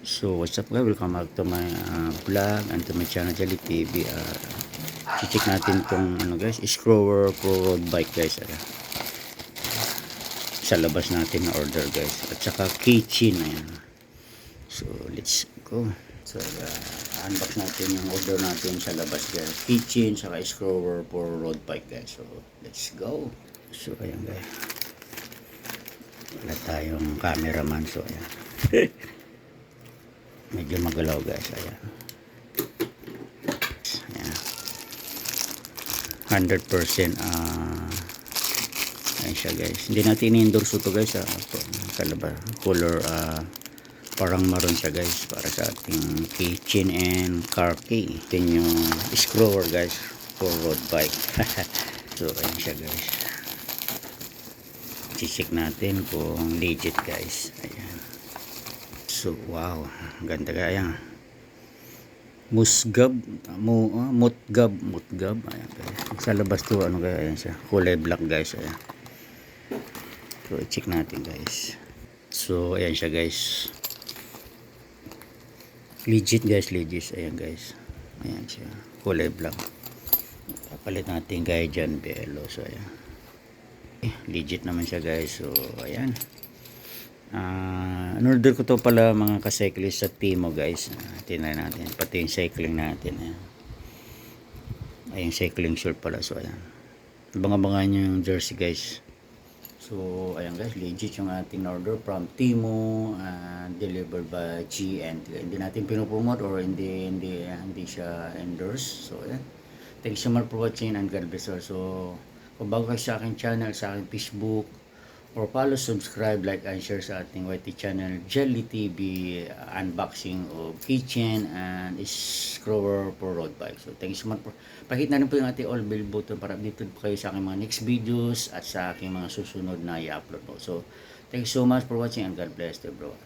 So what's up guys, welcome back to my vlog and to my channel Jelly TV. Check natin tong ano guys, Scrower Pro Road Bike guys. Sa labas natin na order guys, at saka keychain. Ayan. So let's go. So unbox natin yung order natin sa labas guys, keychain saka Scrower Pro Road Bike guys. So let's go. So ayan guys, wala tayong cameraman, so ayan. Medyo magalaw guys. Ayan. Ayan. 100% ayan siya guys. Hindi natin i-endorse ito guys. Kalaba color parang maroon siya guys, para sa ating keychain and car key. Ito yung scroller guys for road bike. So ayan siya guys. Check natin kung legit guys. Ayan. So wow, ganda kaya. Mutgab. Ayan guys. Sa labas to ano kaya, ayan siya. Kulay black guys. Ayan. So i-check natin guys. So ayan siya guys. Legit guys, legit. Ayan guys. Ayan siya. Kulay black. Papalit natin guys dyan belo. So ayan. Legit naman siya guys. So ayan. In-order ko to pala mga ka-cyclist sa Timo guys. Tingnan natin pati yung cycling natin. Ay yung cycling shirt pala. So ayan, abangan yung jersey guys. So ayan guys, legit yung ating order from Timo, delivered by GN. Hindi natin pinopromote or hindi siya endorse. So ayan, thank you so much for watching and God bless you. So kung bago kayo sa aking channel, sa aking Facebook, or follow, subscribe, like, and share sa ating YT channel, Jelly TV, unboxing of keychain and scroller for road bike. So, thank you so much for, pakita na rin po yung ating all bell button para updated po kayo sa aking mga next videos at sa aking mga susunod na i-upload po. So, thank you so much for watching and God bless everyone.